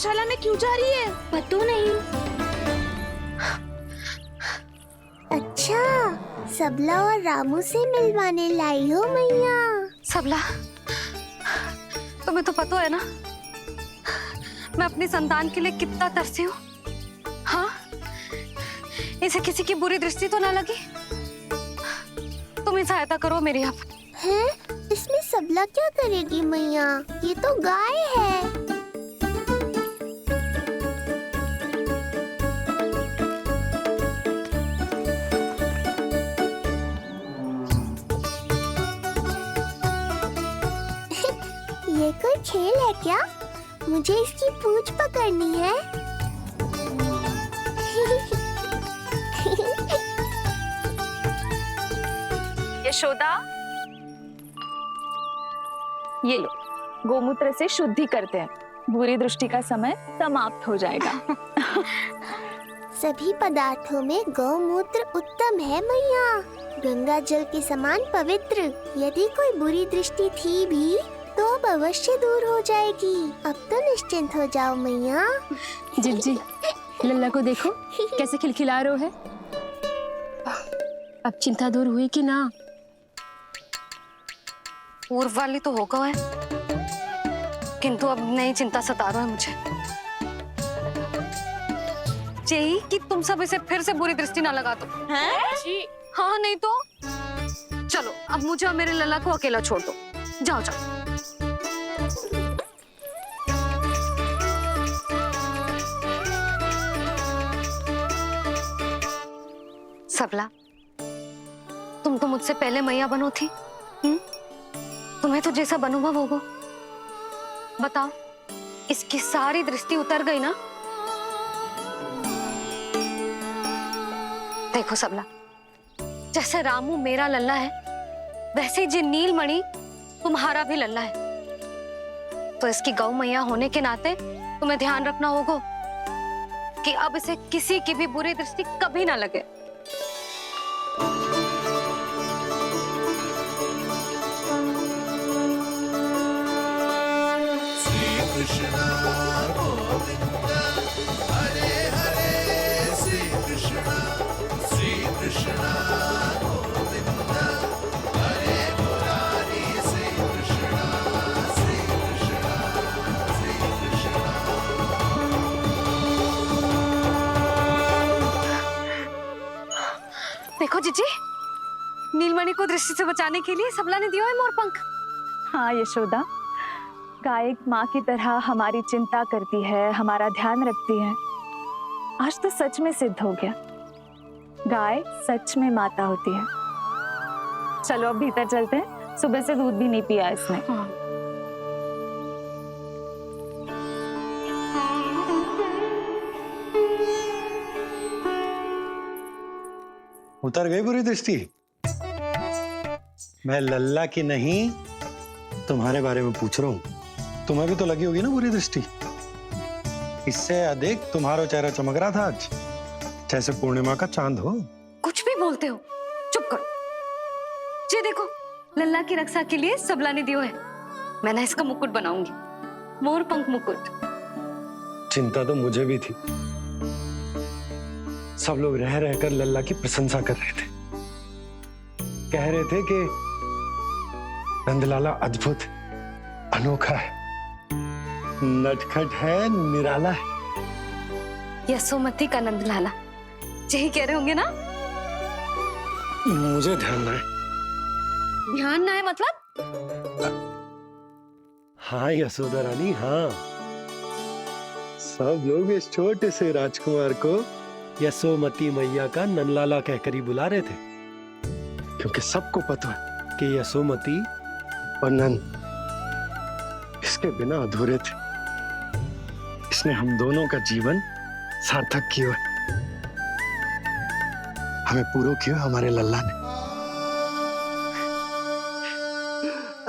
शाला में क्यों जा रही है? पता नहीं। अच्छा, सबला और रामू से मिलवाने लाई हो मैया। सबला, तुम्हें तो पता है ना मैं अपनी संतान के लिए कितना तरसी हूँ। हाँ, इसे किसी की बुरी दृष्टि तो ना लगी। तुम ही सहायता करो मेरी अब। हैं? इसमें सबला क्या करेगी मैया? ये तो गाय है। ये कोई खेल है क्या? मुझे इसकी पूंछ पकड़नी है। यशोदा, ये लो, गोमूत्र से शुद्धि करते हैं, बुरी दृष्टि का समय समाप्त हो जाएगा। सभी पदार्थों में गौमूत्र उत्तम है मैया, गंगा जल के समान पवित्र। यदि कोई बुरी दृष्टि थी भी तो अब अवश्य दूर हो जाएगी। अब तो निश्चिंत हो जाओ मैया। जी, लल्ला को देखो कैसे खिलखिला रहे है। अब चिंता दूर हुई कि ना? पूर्व वाली तो होगा है, किंतु अब नई चिंता सता रहा है मुझे। यही कि तुम सब इसे फिर से बुरी दृष्टि ना लगा दो। हैं? जी। हाँ, नहीं तो चलो अब मुझे और मेरे लल्ला को अकेला छोड़ दो। जाओ जाओ। सबला, तुम तो मुझसे पहले मैया बनो थी। तुम्हें तो जैसा बनूंगा होगा। बताओ, इसकी सारी दृष्टि उतर गई ना? देखो सबला, जैसे रामू मेरा लल्ला है, वैसे जी नीलमणि तुम्हारा भी लल्ला है। तो इसकी गौ मैया होने के नाते तुम्हें ध्यान रखना होगा कि अब इसे किसी की भी बुरी दृष्टि कभी ना लगे। कृष्णा गोविंद हरे हरे श्री कृष्णा गोविंद हरे मुरारी श्री कृष्णा देखो जीजी, नीलमणि को दृष्टि से बचाने के लिए सबला ने दिया है मोरपंख। हाँ यशोदा, गाय एक माँ की तरह हमारी चिंता करती है, हमारा ध्यान रखती है। आज तो सच में सिद्ध हो गया, गाय सच में माता होती है। चलो अब भीतर चलते हैं, सुबह से दूध भी नहीं पिया इसने। उतर गई बुरी दृष्टि? मैं लल्ला की नहीं तुम्हारे बारे में पूछ रहा हूँ। तुम्हें भी तो लगी होगी ना बुरी दृष्टि? इससे अधिक तुम्हारा चेहरा चमक रहा था आज, जैसे पूर्णिमा का चांद हो। कुछ भी बोलते हो, चुप करो। ये देखो, लल्ला की रक्षा के लिए सबला ने दियो है। मैं ना इसका मुकुट बनाऊंगी, मोरपंख मुकुट। चिंता तो मुझे भी थी। सब लोग रह रहकर लल्ला की प्रशंसा कर रहे थे, कह रहे थे कि नंदलाला अद्भुत, अनोखा है, नटखट है, निराला है। यशोमती का नंदलाला, यही कह रहे होंगे ना? मुझे ध्यान ना है। ध्यान ना है मतलब? हाँ यशोदा रानी, हाँ। सब लोग इस छोटे से राजकुमार को यशोमती मैया का नंदलाला कहकर ही बुला रहे थे, क्योंकि सबको पता है कि यशोमती और नंद इसके बिना अधूरे थे। इसने हम दोनों का जीवन सार्थक किया, हमें पूरा किया हमारे लल्ला ने।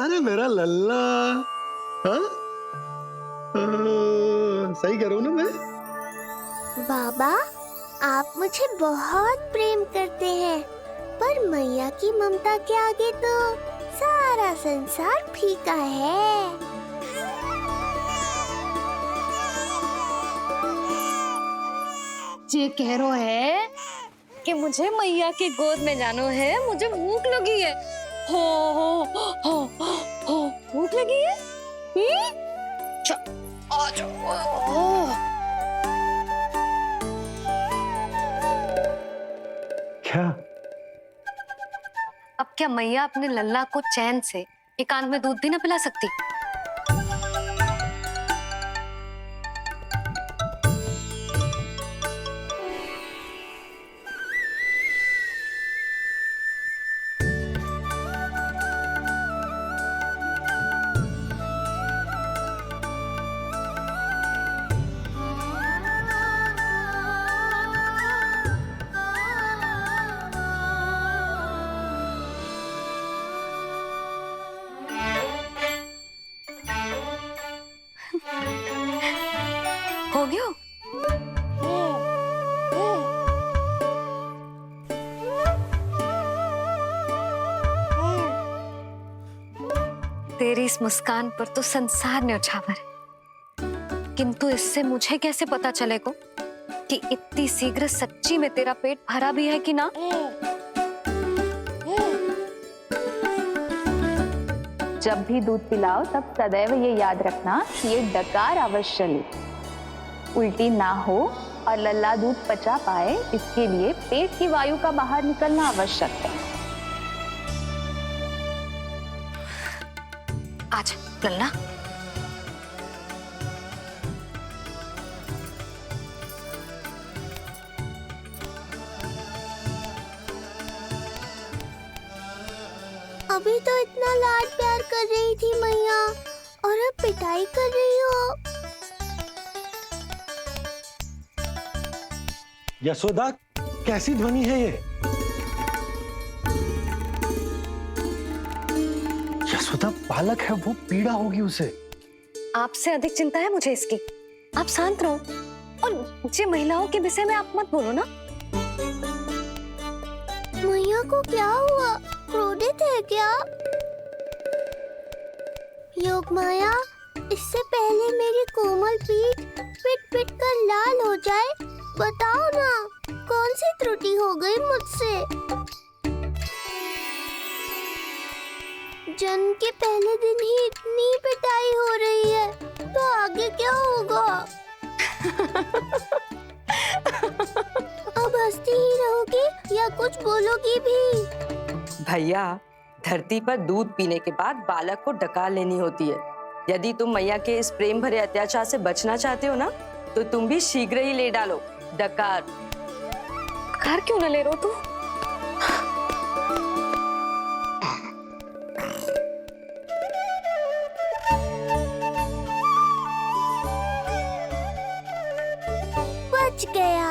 अरे मेरा लल्ला, हाँ? सही करो ना मैं? बाबा, आप मुझे बहुत प्रेम करते हैं, पर मैया की ममता के आगे तो सारा संसार फीका है। जे कह रो है कि मुझे मैया की गोद में जानो है, मुझे भूख लगी है। हो हो भूख लगी है? आ जाओ। क्या? अब क्या मैया अपने लल्ला को चैन से एकांत में दूध भी ना पिला सकती? हो गया? तेरी इस मुस्कान पर तो संसार न्यौछावर है, किंतु इससे मुझे कैसे पता चलेगा कि इतनी शीघ्र सच्ची में तेरा पेट भरा भी है कि ना? जब भी दूध पिलाओ तब सदैव ये याद रखना कि ये डकार अवश्य ले, उल्टी ना हो और लल्ला दूध पचा पाए, इसके लिए पेट की वायु का बाहर निकलना आवश्यक है। आज लल्ला, अभी तो इतना लाड प्यार कर रही थी मैया, और अब पिटाई कर रही हो। यशोदा, कैसी ध्वनि है ये? यशोदा, बालक है वो, पीड़ा होगी उसे। आपसे अधिक चिंता है मुझे इसकी। आप शांत रहो और जे महिलाओं के विषय में आप मत बोलो ना। मैया को क्या हुआ? क्रोधित है क्या? योग माया, इससे पहले मेरी कोमल पीठ पिट पिट कर लाल हो जाए, बताओ ना कौन सी त्रुटि हो गई मुझसे? जन्म के पहले दिन ही इतनी पिटाई हो रही है, तो आगे क्या होगा? अब हंसती ही रहोगी या कुछ बोलोगी भी? भैया, धरती पर दूध पीने के बाद बालक को डकार लेनी होती है। यदि तुम मैया के इस प्रेम भरे अत्याचार से बचना चाहते हो ना, तो तुम भी शीघ्र ही ले डालो डकार। डकार क्यों न ले रहे हो तू? बच गया।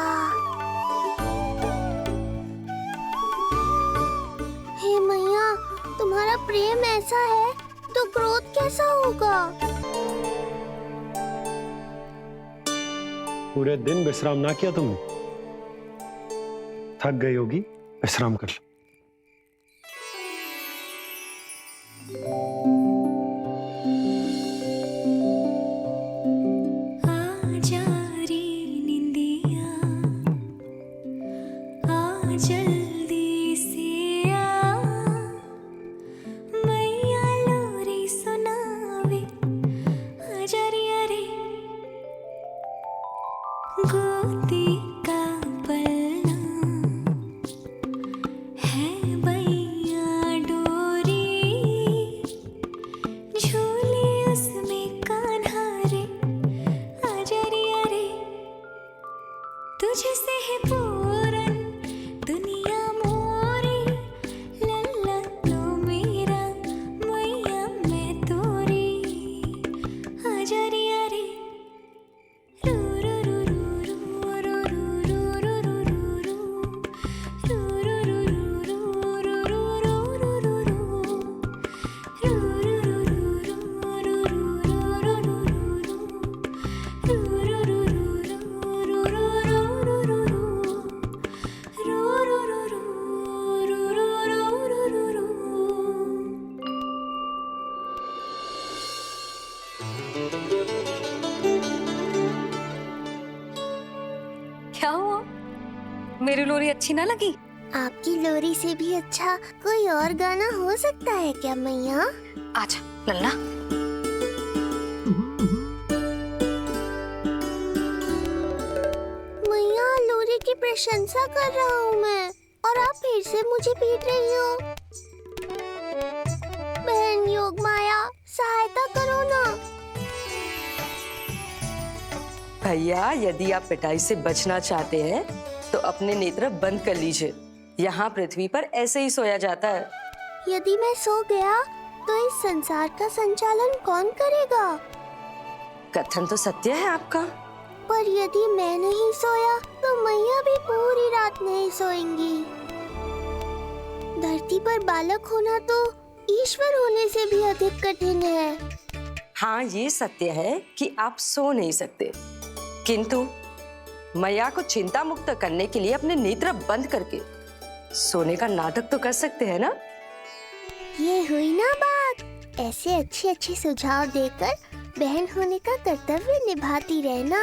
हे मैया, तुम्हारा प्रेम ऐसा है तो क्रोध कैसा होगा? पूरे दिन विश्राम ना किया तुमने? थक गई होगी, विश्राम कर लो। गोदी का पलना है बैया डोरी, झूले उसमें कान्हा रे, आजा रे अरे, तुझसे है पूरन दुनिया मोरी, लल्ला तू मेरा, मैया मैं तोरी, आजा रे अरे। क्या हुआ? मेरी लोरी अच्छी ना लगी? आपकी लोरी से भी अच्छा कोई और गाना हो सकता है क्या मैया? आजा लल्ला। मैया, लोरी की प्रशंसा कर रहा हूँ मैं और आप फिर से मुझे पीट रही हो। बहन योग माया, सहायता करो ना। भैया, यदि आप पिटाई से बचना चाहते हैं तो अपने नेत्र बंद कर लीजिए। यहाँ पृथ्वी पर ऐसे ही सोया जाता है। यदि मैं सो गया तो इस संसार का संचालन कौन करेगा? कथन तो सत्य है आपका। पर यदि मैं नहीं सोया तो मैया भी पूरी रात नहीं सोएंगी। धरती पर बालक होना तो ईश्वर होने से भी अधिक कठिन है। हाँ, ये सत्य है कि आप सो नहीं सकते, किंतु मैया को चिंता मुक्त करने के लिए अपने नेत्र बंद करके सोने का नाटक तो कर सकते हैं ना? ये हुई ना बात। ऐसे अच्छे अच्छे सुझाव देकर बहन होने का कर्तव्य निभाती रहना।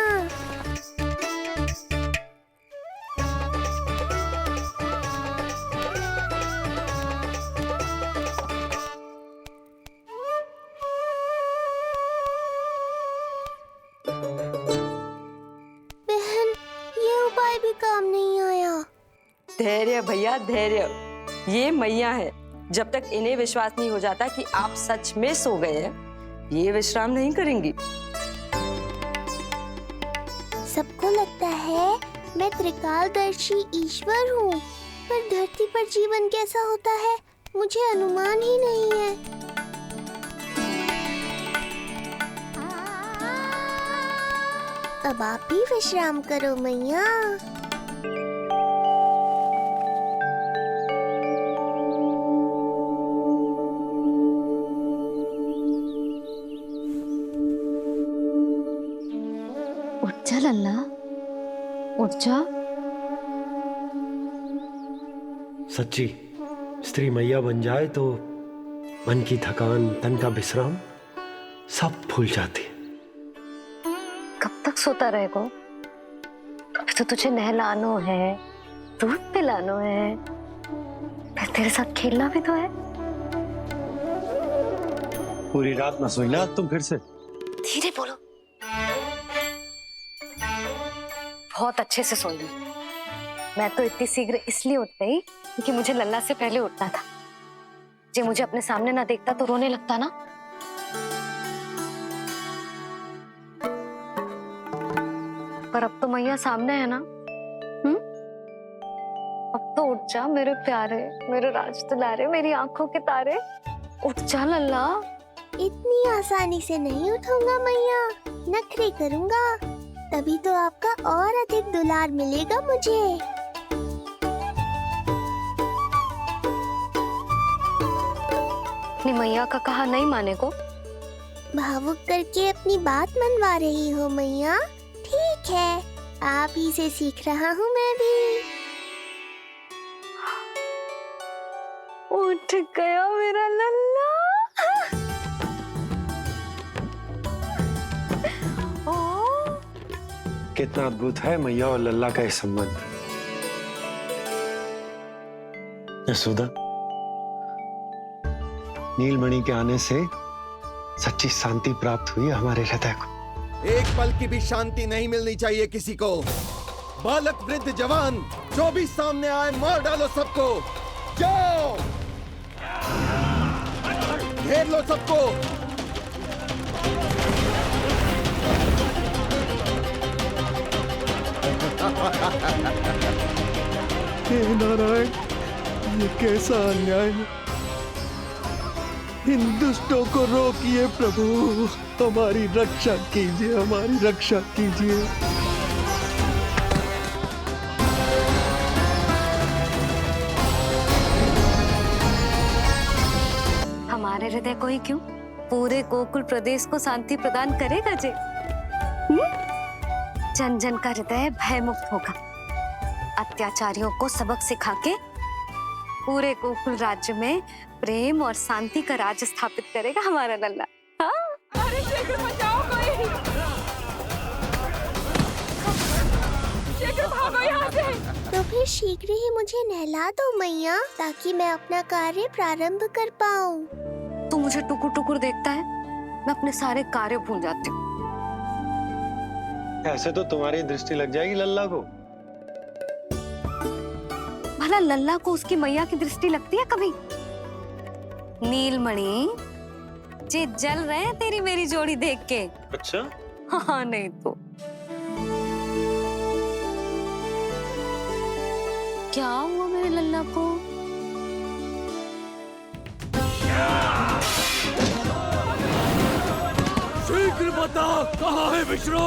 बहन, ये उपाय भी काम नहीं आया। धैर्य भैया, धैर्य। ये मैया है, जब तक इन्हें विश्वास नहीं हो जाता कि आप सच में सो गए हैं, ये विश्राम नहीं करेंगी। सबको लगता है मैं त्रिकालदर्शी ईश्वर हूँ, पर धरती पर जीवन कैसा होता है मुझे अनुमान ही नहीं है। अब आप भी विश्राम करो मैया। उठ जा लल्ला, उठ जा। सच्ची स्त्री मैया बन जाए तो मन की थकान, तन का विश्राम सब भूल जाती है। कब तक सोता रहेगा? अभी तो तुझे नहलानो है, दूध पिलानो है, फिर तेरे साथ खेलना भी तो है। पूरी रात न सोई ना तुम फिर से? धीरे बोलो। बहुत अच्छे से सोई हूँ। मैं तो इतनी शीघ्र इसलिए उठ गई क्योंकि मुझे लल्ला से पहले उठना था। जे मुझे अपने सामने ना देखता तो रोने लगता ना। पर अब तो मैया सामने है ना। अब तो उठ जा मेरे प्यारे, मेरे राज दुलारे, मेरी आंखों के तारे। उठ जा लल्ला। इतनी आसानी से नहीं उठूंगा मैया, नखरे करूंगा, तभी तो आपका और अधिक दुलार मिलेगा मुझे। अपनी मैया का कहा नहीं माने को? भावुक करके अपनी बात मनवा रही हो मैया। ठीक है, आप ही से सीख रहा हूँ मैं भी। उठ गया मेरा लल्ला। कितना अद्भुत है मैया और लल्ला का ये संबंध। यशोदा, नीलमणि के आने से सच्ची शांति प्राप्त हुई हमारे हृदय को। एक पल की भी शांति नहीं मिलनी चाहिए किसी को। बालक, वृद्ध, जवान, जो भी सामने आए मार डालो सबको। जाओ, घेर लो सबको। हे नारायण, ये कैसा अन्याय है। इन दुष्टों को रोकिए प्रभु, हमारी रक्षा कीजिए, हमारी रक्षा कीजिए। हमारे हृदय को ही क्यों, पूरे गोकुल प्रदेश को शांति प्रदान करेगा जे। जन जन का हृदय भय मुक्त होगा। अत्याचारियों को सबक सिखा के पूरे गोकुल राज्य में प्रेम और शांति का राज स्थापित करेगा हमारा लल्ला। हाँ? अरे शीघ्र बचाओ कोई, शीघ्र भागो यहाँ से। तो फिर शीघ्र ही मुझे नहला दो मैया, ताकि मैं अपना कार्य प्रारंभ कर पाऊँ। तू मुझे टुकुर टुकुर देखता है, मैं अपने सारे कार्य भूल जाती हूँ। ऐसे तो तुम्हारी दृष्टि लग जाएगी लल्ला को। भला लल्ला को उसकी मैया की दृष्टि लगती है कभी? नीलमणि, जे जल रहे हैं तेरी मेरी जोड़ी देख के। अच्छा, हाँ नहीं तो क्या हुआ मेरे लल्ला को? शीघ्र बता, कहाँ है विष्णु?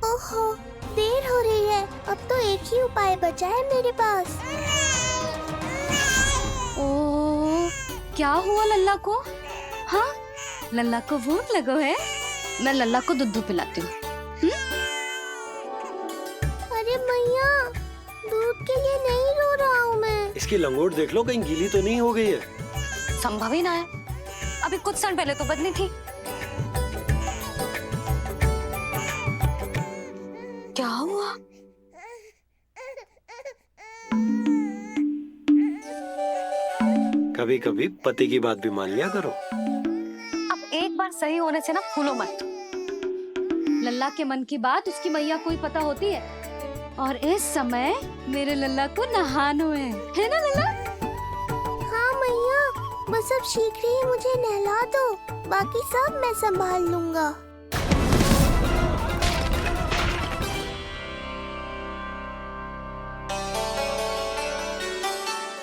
ओहो, देर हो रही है। अब तो एक ही उपाय बचा है मेरे पास। ओ, क्या हुआ लल्ला को? हाँ, लल्ला को भूख लगो है? मैं लल्ला को दूध पिलाती हूँ। अरे मैया, दूध के लिए नहीं रो रहा हूँ मैं। इसकी लंगोट देख लो, कहीं गीली तो नहीं हो गई है। संभव ही ना है, अभी कुछ क्षण पहले तो बदली थी। क्या हुआ? कभी कभी पति की बात भी मान लिया करो। अब एक बार सही होने से ना फूलो मत। लल्ला के मन की बात उसकी मैया को ही पता होती है, और इस समय मेरे लल्ला को नहानो है ना लल्ला? हाँ मैया, बस अब शीघ्र ही मुझे नहला दो, बाकी सब मैं संभाल लूंगा।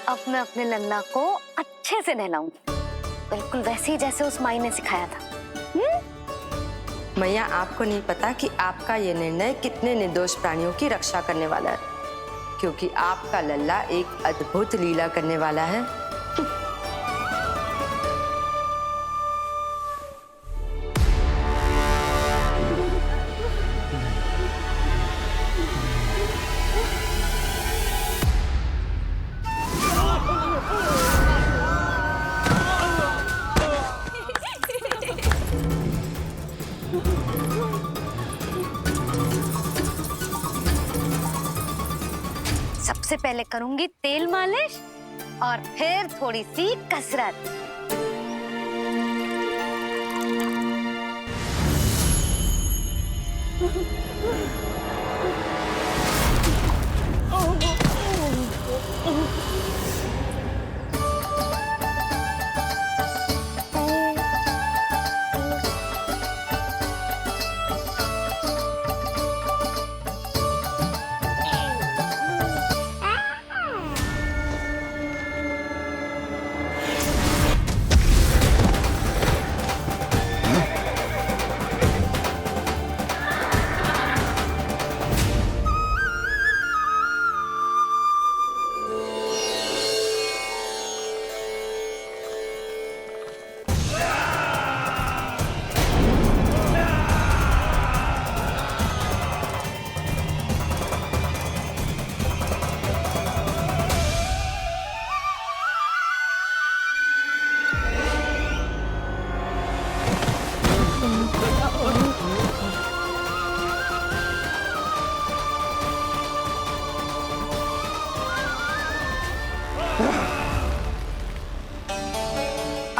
अब मैं अपने लल्ला को अच्छे से नहलाऊंगी, बिल्कुल वैसे ही जैसे उस माई ने सिखाया था। मैया, आपको नहीं पता कि आपका ये निर्णय कितने निर्दोष प्राणियों की रक्षा करने वाला है, क्योंकि आपका लल्ला एक अद्भुत लीला करने वाला है। सबसे पहले करूंगी तेल मालिश और फिर थोड़ी सी कसरत।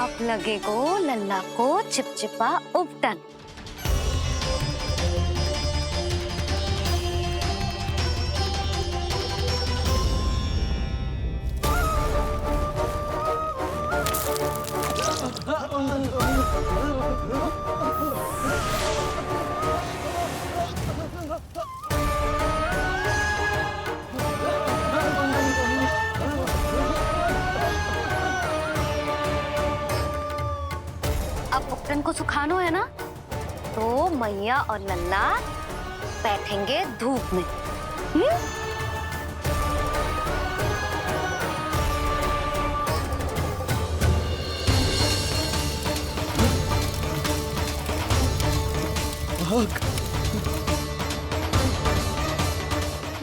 अब लगेगो लल्ला को चिपचिपा उपटन। अब उपटन को सुखानो है ना, तो मैया और लल्ला बैठेंगे धूप में।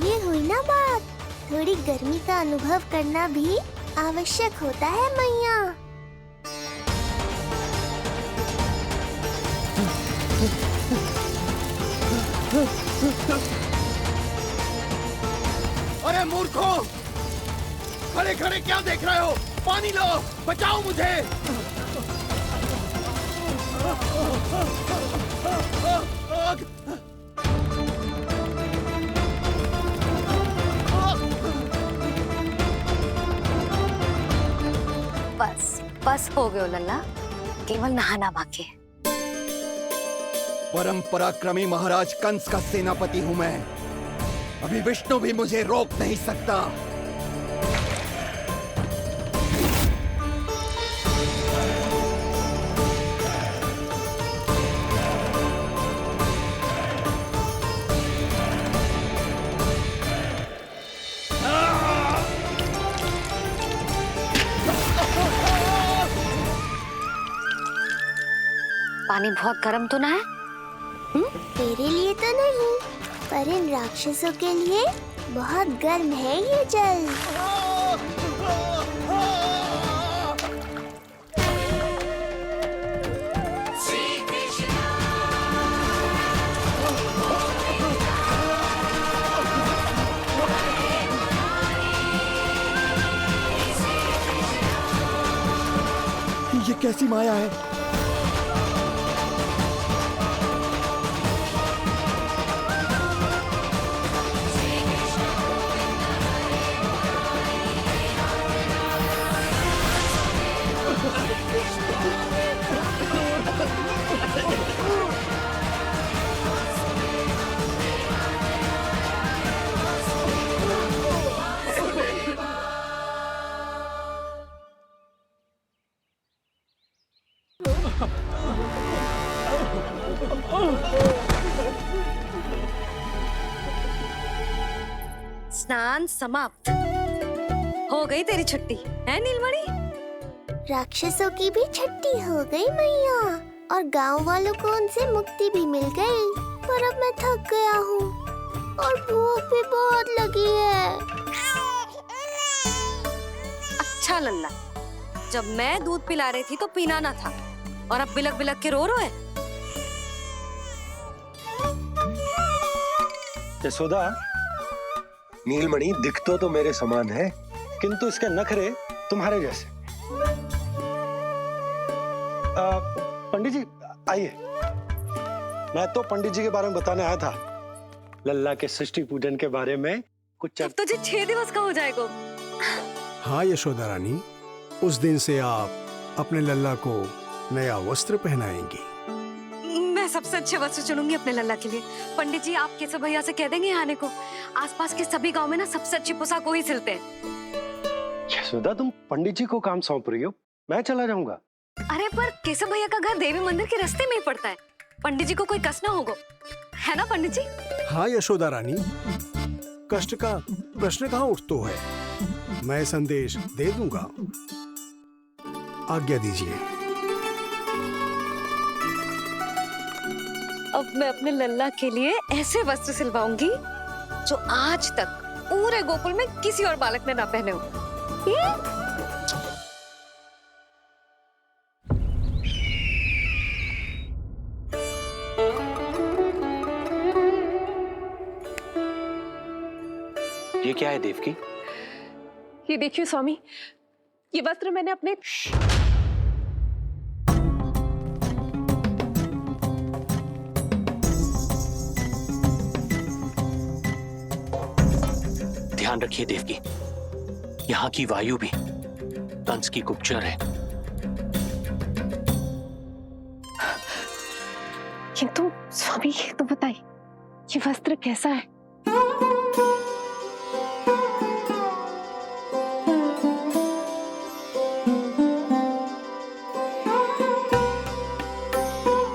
ये हुई ना बात, थोड़ी गर्मी का अनुभव करना भी आवश्यक होता है मैया। अरे मूर्खों, खड़े खड़े क्या देख रहे हो? पानी लो, बचाओ मुझे। आग! बस बस हो गयो लल्ला, केवल नहाना बाकी है। परम पराक्रमी महाराज कंस का सेनापति हूं मैं। अभी विष्णु भी मुझे रोक नहीं सकता। पानी बहुत गर्म तो ना है? तेरे लिए तो नहीं, पर इन राक्षसों के लिए बहुत गर्म है ये जल। ये कैसी माया है? स्नान समाप्त। हो गई तेरी छुट्टी है नीलमणि? राक्षसों की भी छुट्टी हो गई मैया, और गांव वालों को उनसे मुक्ति भी मिल गई। पर अब मैं थक गया हूँ और भूख भी बहुत लगी है। अच्छा लल्ला, जब मैं दूध पिला रही थी तो पीना ना था, और अब बिलक बिलक के रो है। यशोदा, नीलमणि दिख तो मेरे समान है, किंतु इसके नखरे तुम्हारे जैसे। पंडित जी आइए। मैं तो पंडित जी के बारे में बताने आया था, लल्ला के सृष्टि पूजन के बारे में कुछ। अब तुझे 6 दिवस का हो जाएगा। हाँ यशोदा रानी, उस दिन से आप अपने लल्ला को नया वस्त्र पहनाएंगी। मैं सबसे अच्छे वस्त्र चुनूंगी अपने लल्ला के लिए। पंडित जी, आप केशव भैया से कह देंगे आने को। आसपास के सभी गांव में ना सबसे अच्छी पोशाक वही सिलते हैं। यशोदा, तुम पंडित जी को काम सौंप रही हो, मैं चला जाऊंगा। अरे पर केशव भैया का घर देवी मंदिर के रास्ते में ही पड़ता है, पंडित जी को कोई कष्ट ना होगा, है ना पंडित जी? हाँ यशोदा रानी, कष्ट का प्रश्न कहाँ उठतो है। मैं संदेश दे दूंगा। आज्ञा दीजिए। अब मैं अपने लल्ला के लिए ऐसे वस्त्र सिलवाऊंगी जो आज तक पूरे गोकुल में किसी और बालक ने ना पहने हो। ये क्या है देवकी? ये देखिए स्वामी, ये वस्त्र मैंने अपने ध्यान रखिए देवकी, यहाँ की वायु भी कंस की गुप्तचर है। किंतु स्वामी ये तो बताइए, ये वस्त्र कैसा है?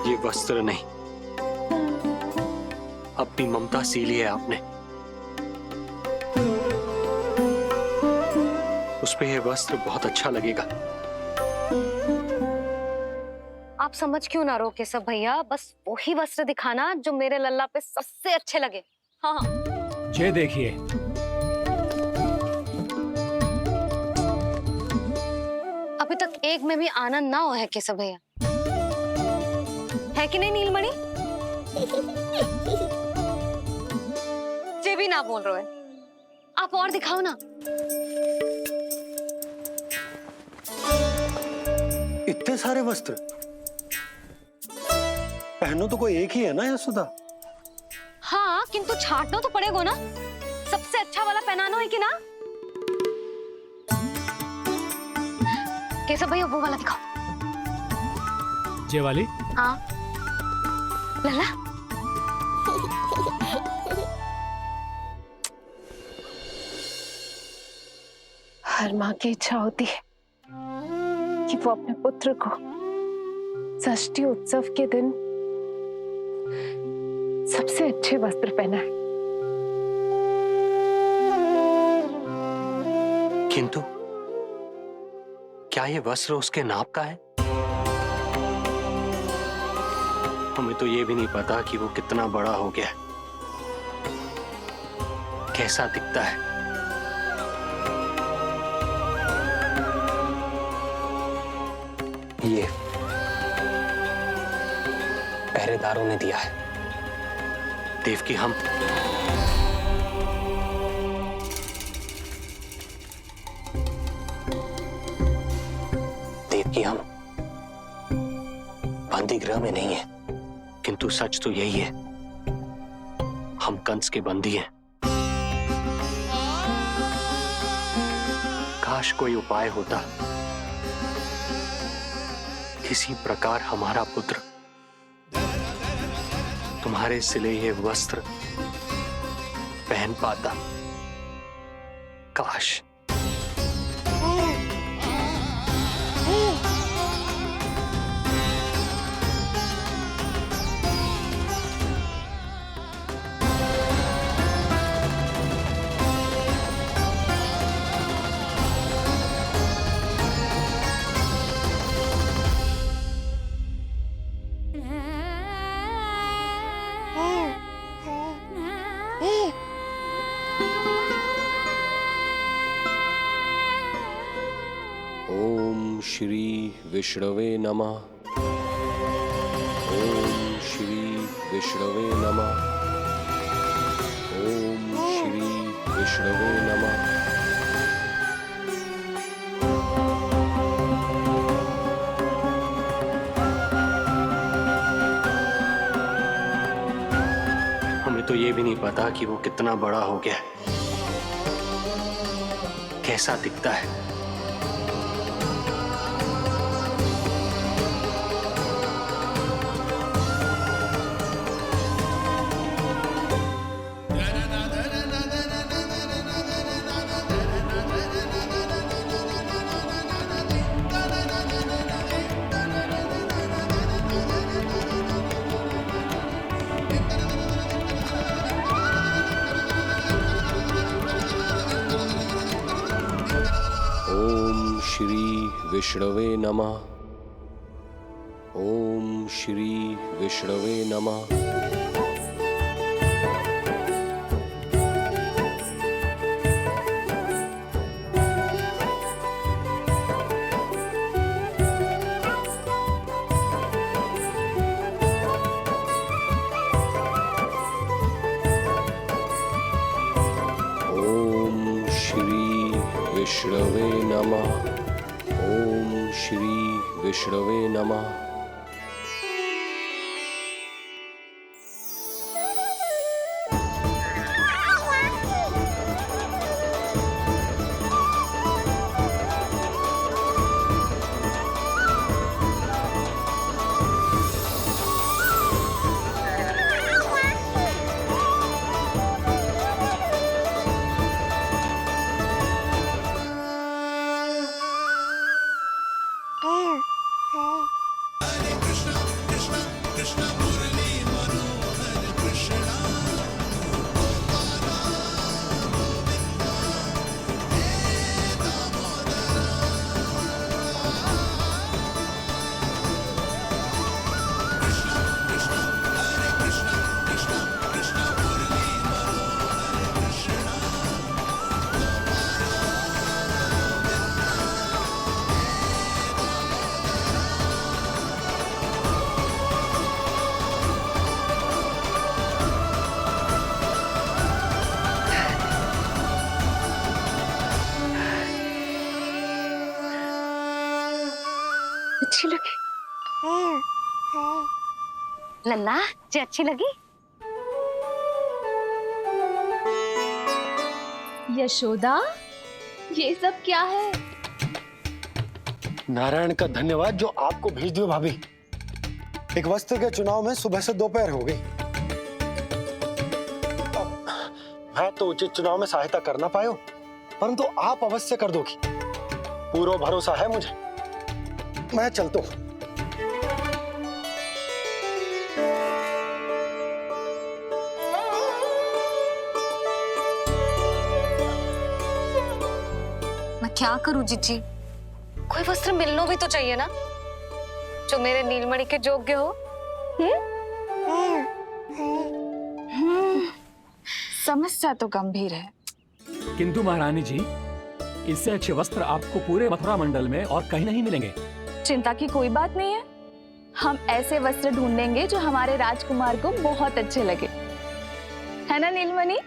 ये वस्त्र नहीं, अपनी ममता सी ली है आपने। उस पे ये वस्त्र बहुत अच्छा लगेगा। आप समझ क्यों ना रहो केशव भैया, बस वही वस्त्र दिखाना जो मेरे लल्ला पे सबसे अच्छे लगे। हाँ हाँ। ये देखिए, अभी तक एक में भी आनंद ना हो है केशव भैया, है कि नहीं नीलमणि? ये भी ना बोल रहे हो, आप और दिखाओ ना। इतने सारे वस्त्र पहनो तो कोई एक ही है ना यशोदा? हाँ, किंतु छाटना तो पड़ेगा ना। सबसे अच्छा वाला पहनाना है कि ना? कैसा भैया, वो वाला दिखाओ। ये वाली? हाँ। लल्ला, हर माँ की इच्छा होती है कि वो अपने पुत्र को षष्ठी उत्सव के दिन सबसे अच्छे वस्त्र पहनाए। किंतु क्या ये वस्त्र उसके नाप का है? हमें तो ये भी नहीं पता कि वो कितना बड़ा हो गया है, कैसा दिखता है। ये पहरेदारों ने दिया है। देवकी, हम बंदी गृह में नहीं है, किंतु सच तो यही है, हम कंस के बंदी हैं। काश कोई उपाय होता, किसी प्रकार हमारा पुत्र तुम्हारे सिले ये वस्त्र पहन पाता। काश। श्री विष्णवे नमः। ओम श्री विष्णवे नमः। ओम श्री विष्णवे नमः। हमें तो ये भी नहीं पता कि वो कितना बड़ा हो गया है, कैसा दिखता है। श्री विष्णवे नमः। ओम श्री विष्णवे नमः। ओम श्री विष्णवे नमः। ओम श्री विष्णवे नमः। अच्छी लगी लल्ला, जी अच्छी लगी। यशोदा, ये सब क्या है? नारायण का धन्यवाद जो आपको भेज दियो भाभी। एक वस्त्र के चुनाव में सुबह से दोपहर हो गई। मैं तो उचित चुनाव में सहायता कर ना पायो, परंतु आप अवश्य कर दोगी, पूरा भरोसा है मुझे। मैं चलता हूं। मैं क्या करूं जीजी? कोई वस्त्र मिलना भी तो चाहिए ना, जो मेरे नीलमणि के योग्य हो। समस्या तो गंभीर है। किंतु महारानी जी, इससे अच्छे वस्त्र आपको पूरे मथुरा मंडल में और कहीं नहीं मिलेंगे। चिंता की कोई बात नहीं है, हम ऐसे वस्त्र ढूंढेंगे जो हमारे राजकुमार को बहुत अच्छे लगे, है ना नीलमणि?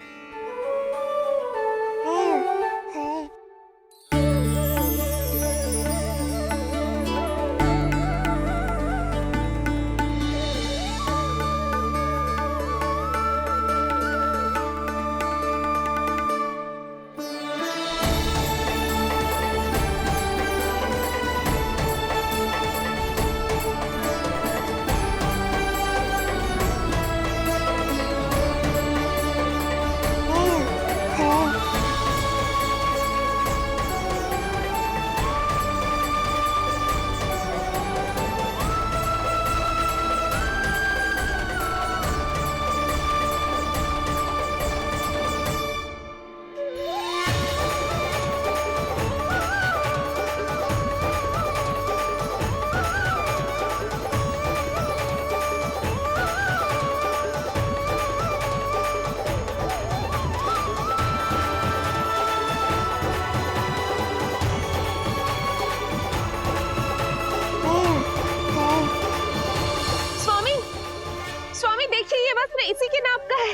इसी के नाप का है।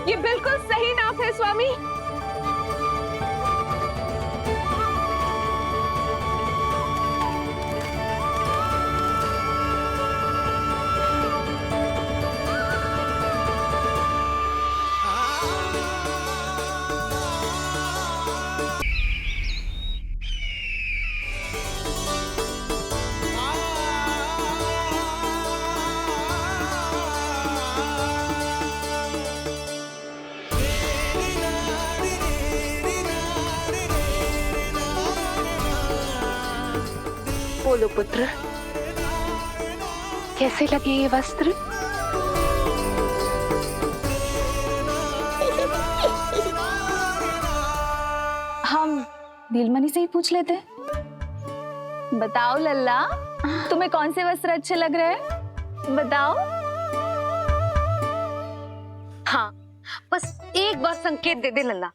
ये बिल्कुल सही नाप है स्वामी। बोलो पुत्र, कैसे लगे ये वस्त्र? हम नीलमणि से ही पूछ लेते हैं। बताओ लल्ला, तुम्हें कौन से वस्त्र अच्छे लग रहे हैं? बताओ। हाँ, बस एक बार संकेत दे दे लल्ला।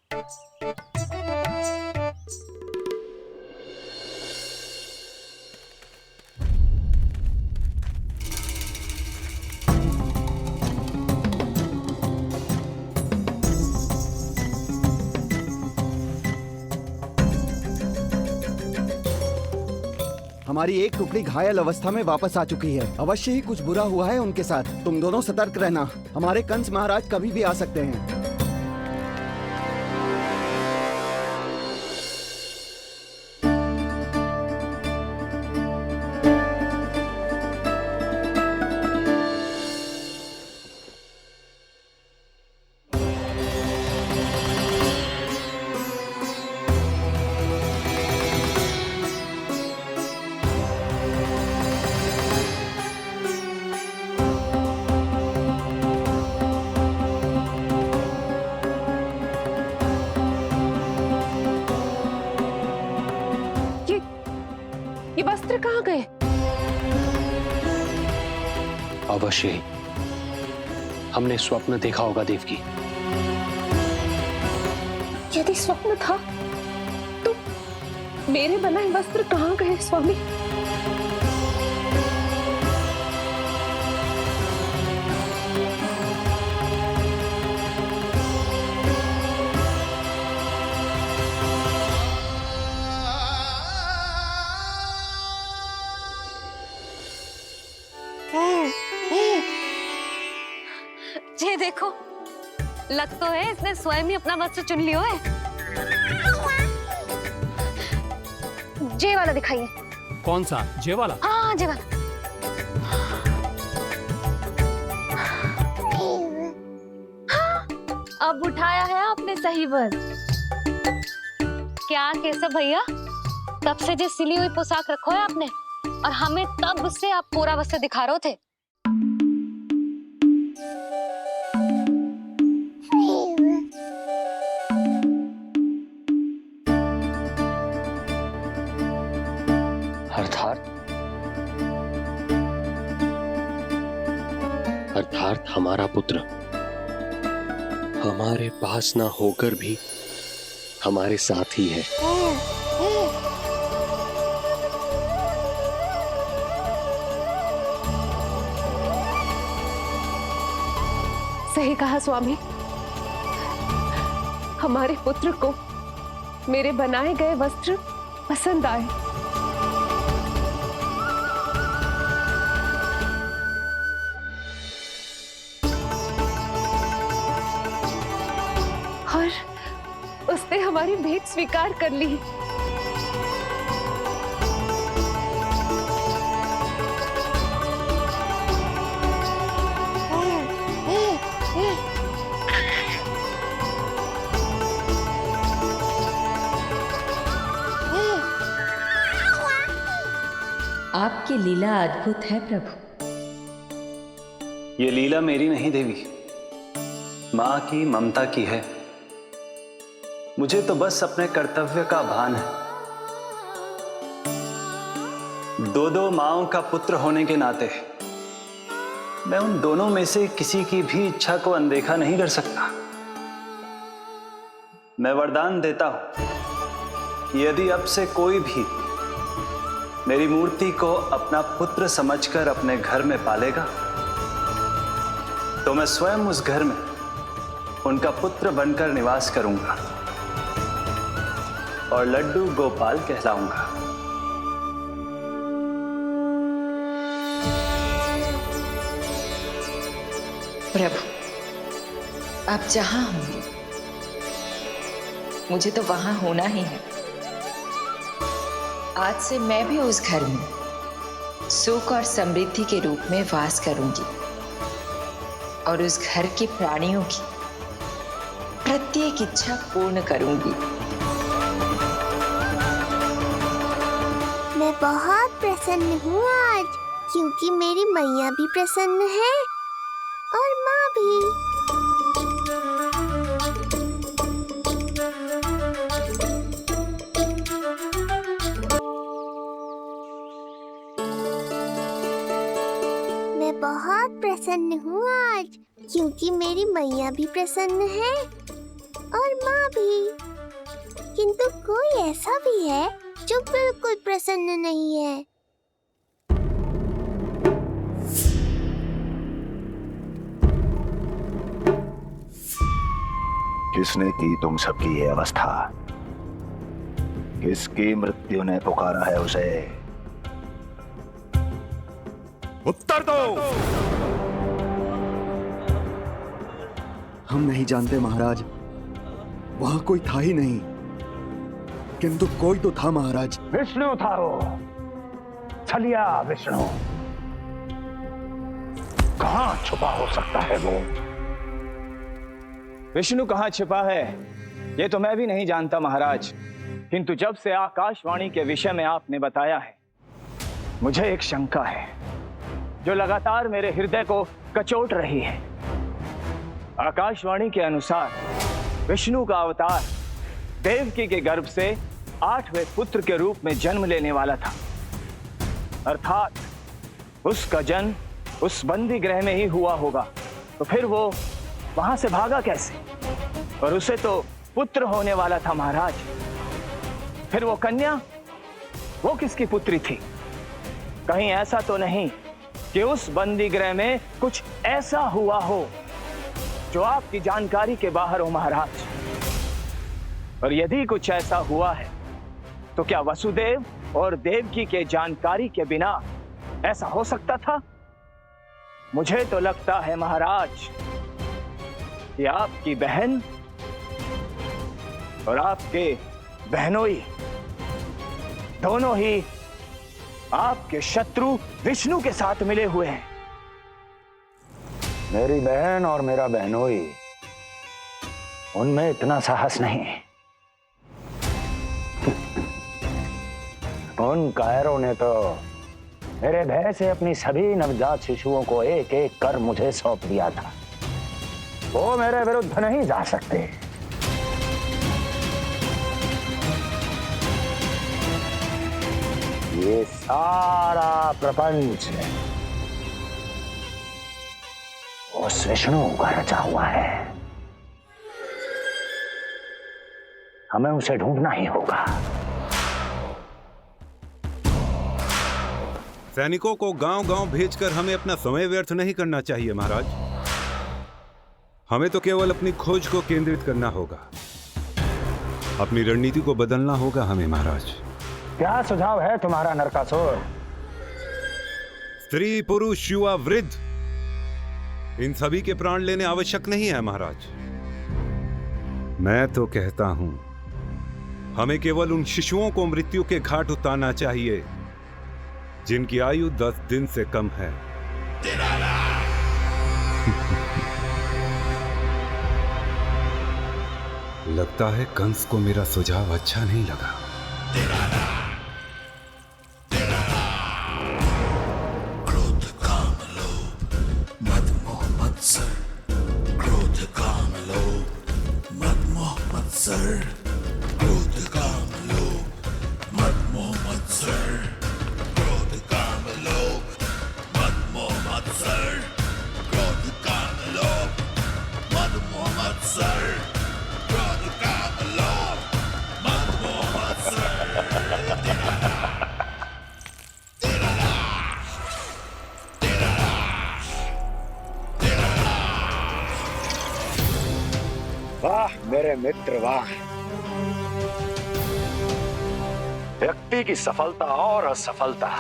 हमारी एक टुकड़ी घायल अवस्था में वापस आ चुकी है। अवश्य ही कुछ बुरा हुआ है उनके साथ। तुम दोनों सतर्क रहना, हमारे कंस महाराज कभी भी आ सकते हैं। ये वस्त्र कहाँ गए? अवश्य ही हमने स्वप्न देखा होगा देवकी। यदि स्वप्न था तो मेरे बनाए वस्त्र कहाँ गए स्वामी? देखो, लग तो है इसने स्वयं ही अपना वस्त्र चुन लियो है। जे वाला दिखाइए। कौन सा? जे वाला? हाँ, जे वाला। अब उठाया है आपने सही वस्त्र। क्या केशव भैया, तब से जो सिली हुई पोशाक रखो है आपने, और हमें तब से आप पूरा वस्त्र दिखा रहे थे। अर्थात हमारा पुत्र हमारे पास ना होकर भी हमारे साथ ही है। सही कहा स्वामी, हमारे पुत्र को मेरे बनाए गए वस्त्र पसंद आए। और उसने हमारी भेंट स्वीकार कर ली। आपकी लीला अद्भुत है प्रभु। ये लीला मेरी नहीं देवी, मां की ममता की है। मुझे तो बस अपने कर्तव्य का भान है। दो माओं का पुत्र होने के नाते मैं उन दोनों में से किसी की भी इच्छा को अनदेखा नहीं कर सकता। मैं वरदान देता हूं कि यदि अब से कोई भी मेरी मूर्ति को अपना पुत्र समझकर अपने घर में पालेगा, तो मैं स्वयं उस घर में उनका पुत्र बनकर निवास करूंगा और लड्डू गोपाल कहलाऊंगा। प्रभु, आप जहां होंगे मुझे तो वहां होना ही है। आज से मैं भी उस घर में सुख और समृद्धि के रूप में वास करूंगी और उस घर के प्राणियों की प्रत्येक इच्छा पूर्ण करूंगी। मैं बहुत प्रसन्न हूँ आज, क्योंकि मेरी मैया भी प्रसन्न है और माँ भी। मैं बहुत प्रसन्न हूँ आज, क्योंकि मेरी मैया भी प्रसन्न है और माँ भी। किंतु कोई ऐसा भी है जो बिल्कुल प्रसन्न नहीं है। किसने की तुम सबकी ये अवस्था? किसकी मृत्यु ने पुकारा है उसे? उत्तर दो। हम नहीं जानते महाराज, वहां कोई था ही नहीं। किंतु कोई तो था महाराज। विष्णु था वो, छलिया विष्णु। कहां छुपा हो सकता है वो? विष्णु कहाँ छिपा है ये तो मैं भी नहीं जानता महाराज, किंतु जब से आकाशवाणी के विषय में आपने बताया है, मुझे एक शंका है जो लगातार मेरे हृदय को कचोट रही है। आकाशवाणी के अनुसार विष्णु का अवतार देवकी के गर्भ से 8वें पुत्र के रूप में जन्म लेने वाला था, अर्थात उसका जन्म उस बंदी गृह में ही हुआ होगा। तो फिर वो वहां से भागा कैसे? और उसे तो पुत्र होने वाला था महाराज। फिर वो कन्या, वो किसकी पुत्री थी? कहीं ऐसा तो नहीं कि उस बंदी गृह में कुछ ऐसा हुआ हो जो आपकी जानकारी के बाहर हो महाराज? और यदि कुछ ऐसा हुआ है तो क्या वसुदेव और देवकी के जानकारी के बिना ऐसा हो सकता था? मुझे तो लगता है महाराज कि आपकी बहन और आपके बहनोई दोनों ही आपके शत्रु विष्णु के साथ मिले हुए हैं। मेरी बहन और मेरा बहनोई, उनमें इतना साहस नहीं। उन कायरों ने तो मेरे भय से अपनी सभी नवजात शिशुओं को एक एक कर मुझे सौंप दिया था। वो मेरे विरुद्ध नहीं जा सकते। ये सारा प्रपंच उस विष्णु का रचा हुआ है। हमें उसे ढूंढना ही होगा। सैनिकों को गांव-गांव भेजकर हमें अपना समय व्यर्थ नहीं करना चाहिए महाराज। हमें तो केवल अपनी खोज को केंद्रित करना होगा। अपनी रणनीति को बदलना होगा हमें महाराज। क्या सुझाव है तुम्हारा नरकासुर? स्त्री, पुरुष, युवा, वृद्ध, इन सभी के प्राण लेने आवश्यक नहीं है महाराज। मैं तो कहता हूं हमें केवल उन शिशुओं को मृत्यु के घाट उतारना चाहिए जिनकी आयु 10 दिन से कम है। लगता है कंस को मेरा सुझाव अच्छा नहीं लगा। क्रोध काम लोभ मद मोह मत्सर, क्रोध काम लोभ मद मोह मत्सर, क्रोध काम लोभ मद मोह मत्सर, क्रोध काम लोभ मद मोह मत्सर, क्रोध काम लोभ मद मोह मत्सर, क्रोध काम लोभ मद मोह मत्सर। वाह मेरे मित्र वाह। व्यक्ति की सफलता और असफलता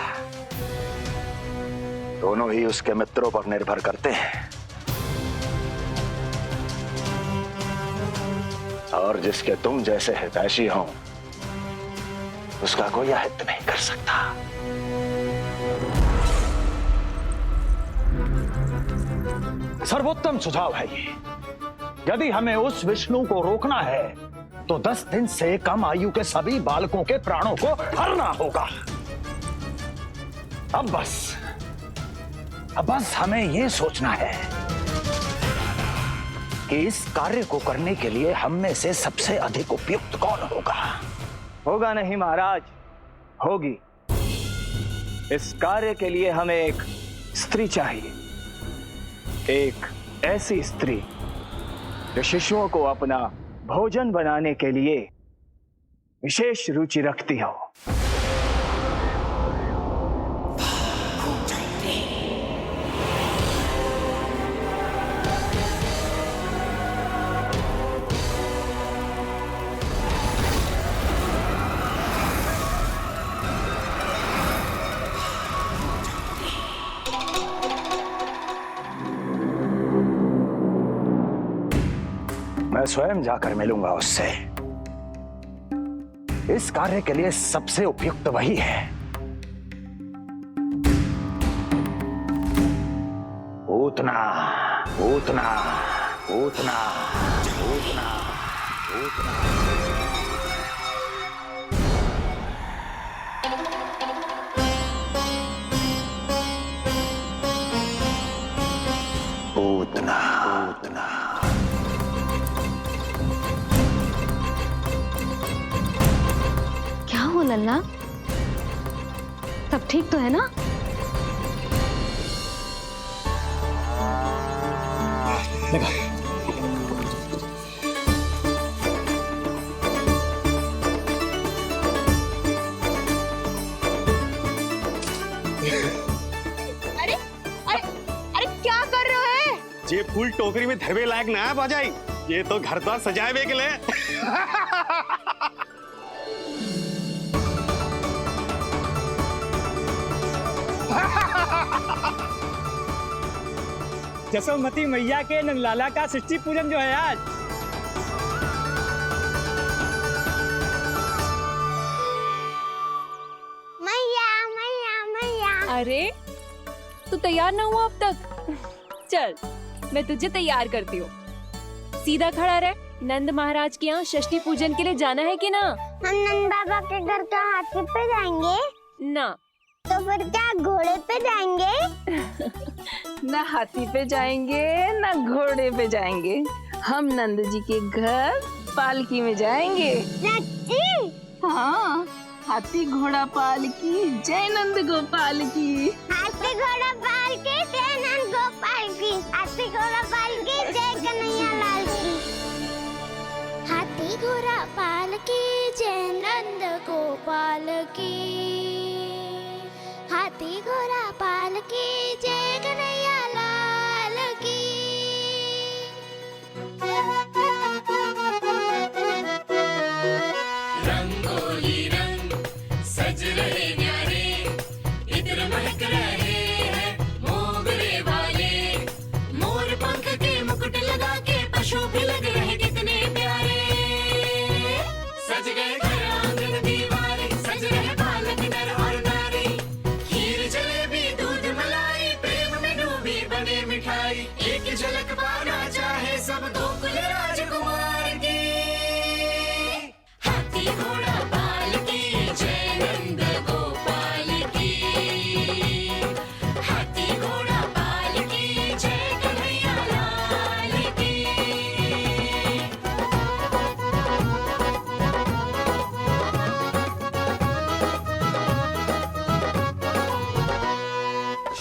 दोनों ही उसके मित्रों पर निर्भर करते हैं, और जिसके तुम जैसे हितैषी हो उसका कोई अहित नहीं कर सकता। सर्वोत्तम सुझाव है ये। यदि हमें उस विष्णु को रोकना है तो 10 दिन से कम आयु के सभी बालकों के प्राणों को हरना होगा। अब बस हमें यह सोचना है कि इस कार्य को करने के लिए हम में से सबसे अधिक उपयुक्त कौन होगा। होगा नहीं महाराज, होगी। इस कार्य के लिए हमें एक स्त्री चाहिए, एक ऐसी स्त्री जो शिशुओं को अपना भोजन बनाने के लिए विशेष रुचि रखती हो। मैं स्वयं जाकर मिलूंगा उससे। इस कार्य के लिए सबसे उपयुक्त वही है। पूतना पूतना पूतना पूतना पूतना। पूतना पूतना। क्या हो लल्ला, सब ठीक तो है ना? अरे अरे अरे क्या कर रहे हो? ये फूल टोकरी में धरवे लायक ना है बाजाई, ये तो घर द्वार सजाए के लिए। जसोमती मैया के नंदलाला का षष्ठी पूजन जो है आज। मैया मैया मैया। अरे तू तैयार ना हुआ अब तक? चल मैं तुझे तैयार करती हूँ। सीधा खड़ा रह। नंद महाराज के यहाँ षष्ठी पूजन के लिए जाना है कि ना? हम नंद बाबा के घर का हाथी पे जाएंगे ना। तो फिर क्या घोड़े पे जाएंगे? ना हाथी पे जाएंगे ना घोड़े पे जाएंगे, हम नंद जी के घर पालकी में जाएंगे। हाँ, हाथी घोड़ा पालकी, जय नंद गोपाल की। हाथी घोड़ा पालकी, जय नंद गोपाल की। हाथी घोड़ा पालकी, जय कन्हैया लाल की। हाथी घोड़ा पालकी, जय नंद गोपाल की। हाथी घोड़ा पालकी, जय कन्हैया लाल की। रंगोली रंग सज रहे न्यारे, इत्र महक रहे हैं मोगरे वाले। मोर पंख के मुकुट लगा के पशु भी लग रहे कितने प्यारे। सज गए घर आंगन दीवारे, सज रहे बालक नर और नारी। खीर जलेबी दूध मलाई, प्रेम में डूबी बने मिठाई। एक झलक पाना चाहे सब गोकुल राजकुमार की। हाथी घोड़ा पालकी, जय नंद गोपाल की। हाथी घोड़ा पालकी, जय कन्हैया लाल की।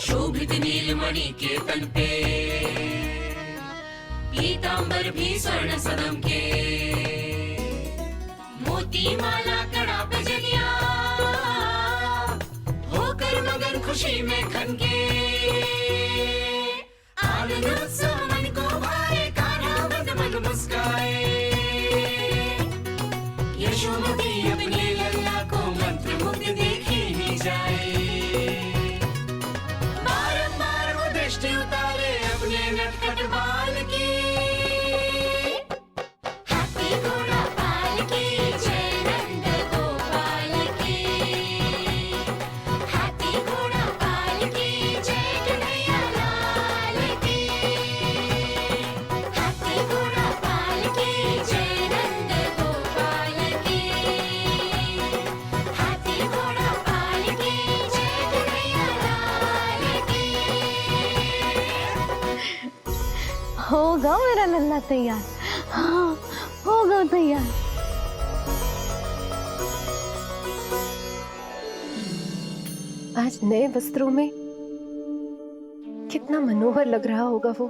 शोभित नीलमणि के तन पे, पीतांबर भी स्वर्ण सदम के। मोती माला कड़ा बजनिया, होकर मगन खुशी में खनके। आनंद उत्सव मन को भाए, कान्हा बंद मन मुस्काए। यशोमती अपने लल्ला को मंत्र मुग्ध देखी ही जाए। बारंबार वो दृष्टि उतारे अपने नटखट बाल की। हाथी घोड़ा पालकी, जय नंद गोपाल की। हाथी घोड़ा पालकी, जय कन्हैया लाल की। हाथी घोड़ा पालकी, जय नंद गोपाल की। हाथी घोड़ा पालकी, जय कन्हैया लाल की। होगा मेरा लल्ला तैयार। हाँ, होगा तैयार। आज नए वस्त्रों में कितना मनोहर लग रहा होगा वो।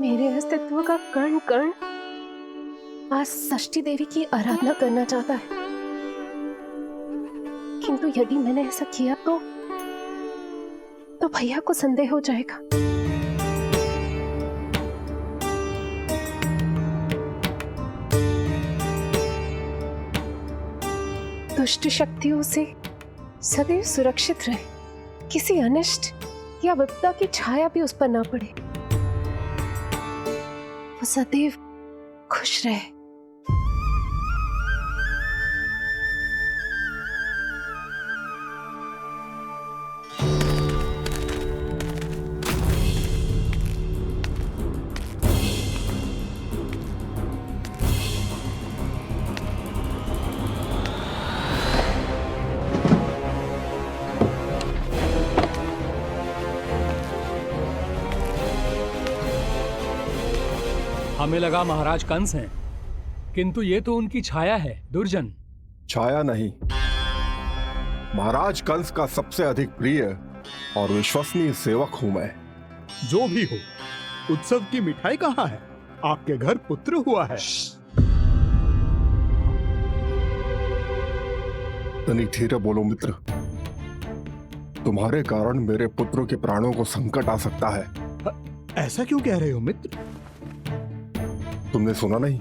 मेरे अस्तित्व का कण कण आज षष्ठी देवी की आराधना करना चाहता है, किंतु यदि मैंने ऐसा किया तो भैया को संदेह हो जाएगा। दुष्ट शक्तियों से सदैव सुरक्षित रहे, किसी अनिष्ट या विपदा की छाया भी उस पर ना पड़े, वो सदैव खुश रहे। हमें लगा महाराज कंस हैं, किंतु ये तो उनकी छाया है, दुर्जन। छाया नहीं, महाराज कंस का सबसे अधिक प्रिय और विश्वसनीय सेवक हूं मैं। जो भी हो, उत्सव की मिठाई कहाँ है? आपके घर पुत्र हुआ है। तनी धीरे बोलो मित्र, तुम्हारे कारण मेरे पुत्रों के प्राणों को संकट आ सकता है। ऐसा क्यों कह रहे हो मित्र? तुमने सुना नहीं?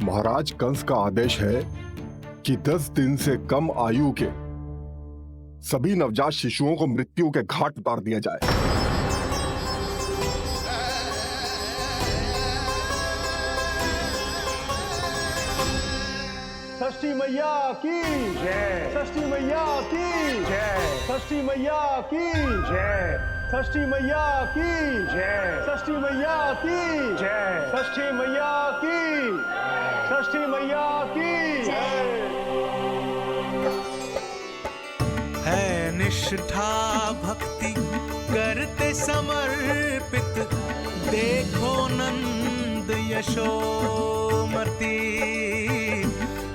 महाराज कंस का आदेश है कि 10 दिन से कम आयु के सभी नवजात शिशुओं को मृत्यु के घाट उतार दिया जाए। षष्ठी मैया की जय, षष्ठी मैया की जय, षष्ठी मैया की जय, षष्ठी मैया की जय, षष्ठी मैया की जय, षष्ठी मैया की, षष्ठी मैया की जय। है निष्ठा भक्ति करते समर्पित, देखो नंद यशोमती,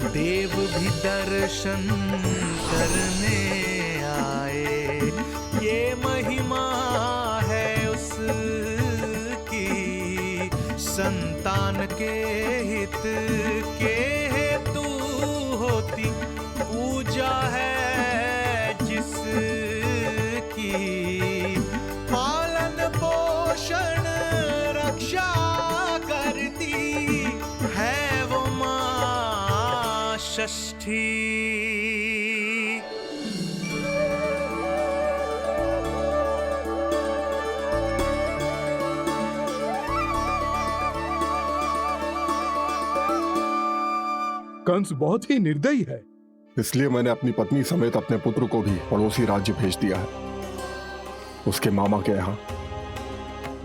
देव भी दर्शन करने आए, ये महिमा है उसकी, संतान के हित के हेतु होती पूजा है जिसकी, पालन पोषण रक्षा करती है वो माँ षष्ठी। कंस बहुत ही निर्दयी है, इसलिए मैंने अपनी पत्नी समेत अपने पुत्र को भी पड़ोसी राज्य भेज दिया है, उसके मामा के यहाँ।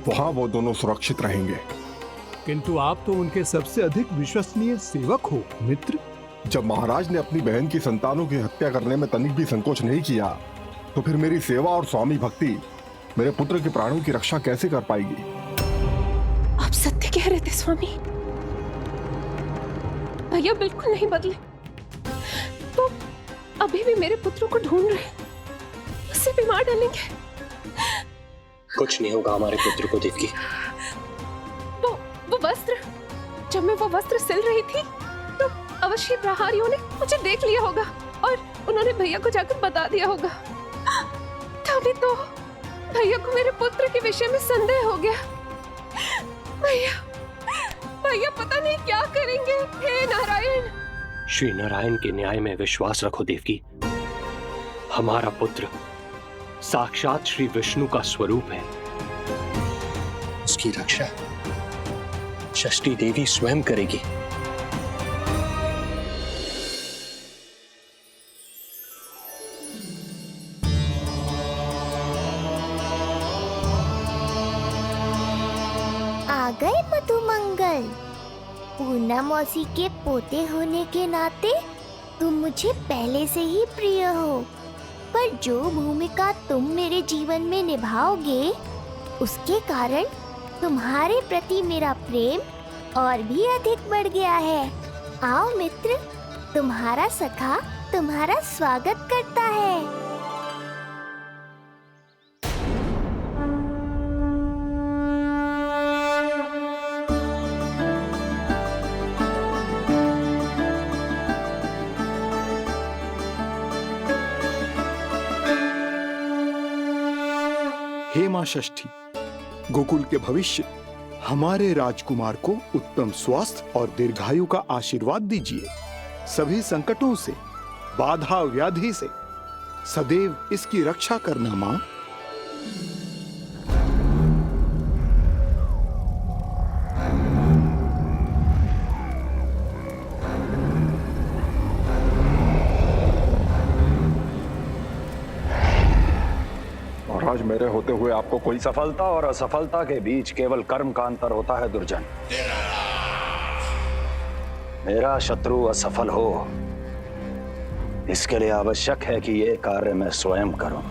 वहां वो दोनों सुरक्षित रहेंगे। किंतु आप तो उनके सबसे अधिक विश्वसनीय सेवक हो मित्र। जब महाराज ने अपनी बहन की संतानों की हत्या करने में तनिक भी संकोच नहीं किया, तो फिर मेरी सेवा और स्वामी भक्ति मेरे पुत्र के प्राणों की रक्षा कैसे कर पाएगी? आप सत्य कह रहे थे स्वामी, भैया बिल्कुल नहीं बदले, तो अभी भी मेरे पुत्रों को ढूंढ रहे, उसे भी मार डालेंगे। कुछ नहीं होगा हमारे पुत्र को देवकी। वो वस्त्र, जब मैं वो वस्त्र सिल रही थी तो अवश्य प्रहारियों ने मुझे देख लिया होगा और उन्होंने भैया को जाकर बता दिया होगा। तभी तो भैया को मेरे पुत्र के विषय में संदेह हो गया। भैया पता नहीं क्या करेंगे। हे नारायण। श्री नारायण के न्याय में विश्वास रखो देवकी। हमारा पुत्र साक्षात श्री विष्णु का स्वरूप है। उसकी रक्षा षष्ठी देवी स्वयं करेगी। आ गए मधुमंगल। पूर्णा मौसी के पोते होने के नाते तुम मुझे पहले से ही प्रिय हो, पर जो भूमिका तुम मेरे जीवन में निभाओगे उसके कारण तुम्हारे प्रति मेरा प्रेम और भी अधिक बढ़ गया है। आओ मित्र, तुम्हारा सखा तुम्हारा स्वागत करता है। हे मां षष्ठी, गोकुल के भविष्य हमारे राजकुमार को उत्तम स्वास्थ्य और दीर्घायु का आशीर्वाद दीजिए। सभी संकटों से, बाधा व्याधि से सदैव इसकी रक्षा करना मां। महाराज, मेरे होते हुए आपको कोई सफलता और असफलता के बीच केवल कर्म का अंतर होता है दुर्जन। मेरा शत्रु असफल हो, इसके लिए आवश्यक है कि ये कार्य मैं स्वयं करूं।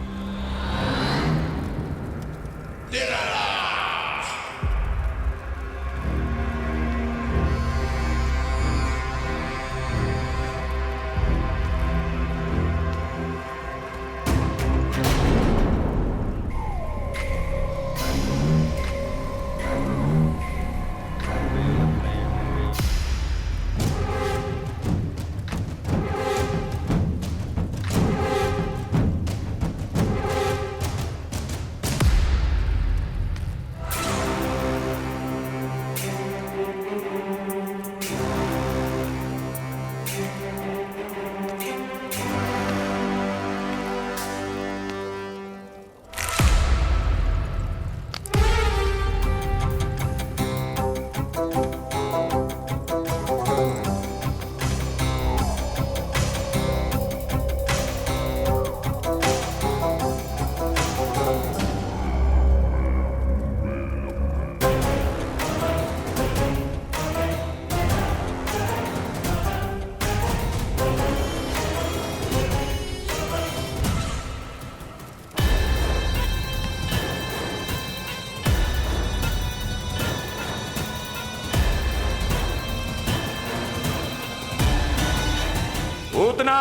पूतना।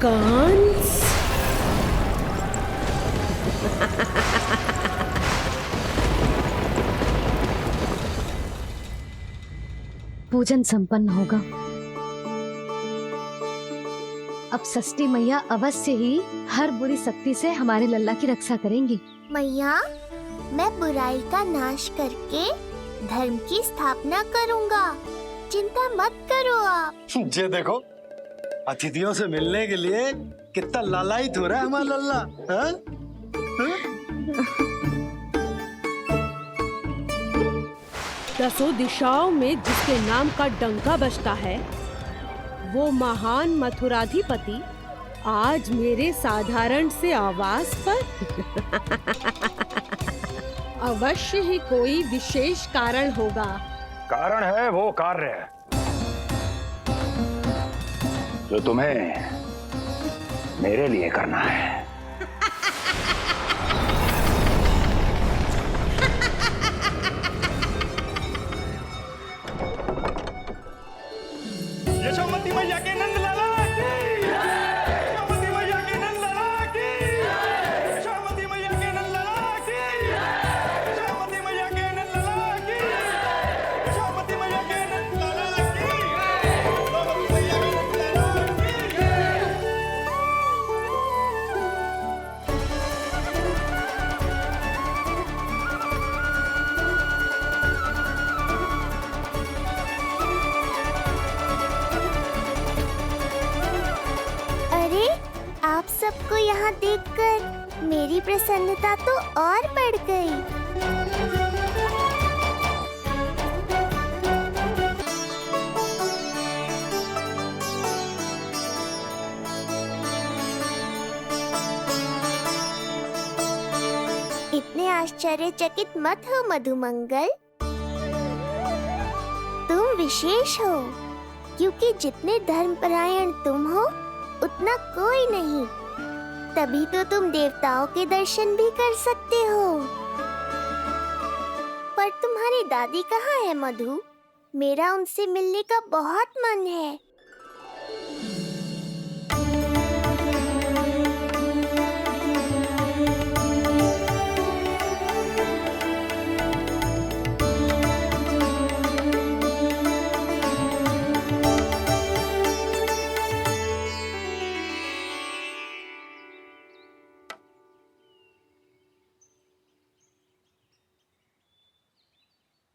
कंस। पूजन संपन्न होगा। अब षष्ठी मैया अवश्य ही हर बुरी शक्ति से हमारे लल्ला की रक्षा करेंगी। मैया, मैं बुराई का नाश करके धर्म की स्थापना करूंगा। चिंता मत करो आप। जे देखो, अतिथियों से मिलने के लिए कितना लालायित हो रहा है हमारा लल्ला। हाँ? दसों दिशाओं में जिसके नाम का डंका बजता है, वो महान मथुराधिपति आज मेरे साधारण से आवास पर। अवश्य ही कोई विशेष कारण होगा। कारण है वो कार्य जो तुम्हें मेरे लिए करना है। यशोमती मैया के नंद लाला की, यशोमती मैया के नंद लाला की, यशोमती मैया के नंद लाला की, यशोमती मैया के नंद लाला की, यशोमती मैया के नंद लाला की, यशोमती मैया के नंद लाला की। अरे, आप सबको यहाँ देखकर मेरी प्रसन्नता तो और बढ़ गई। इतने आश्चर्यचकित मत हो मधुमंगल। तुम विशेष हो, क्योंकि जितने धर्मपरायण तुम हो उतना कोई नहीं। तभी तो तुम देवताओं के दर्शन भी कर सकते हो। पर तुम्हारी दादी कहाँ है मधु? मेरा उनसे मिलने का बहुत मन है।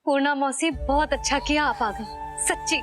पूर्णा मौसी, बहुत अच्छा किया आप आ गए। सच्ची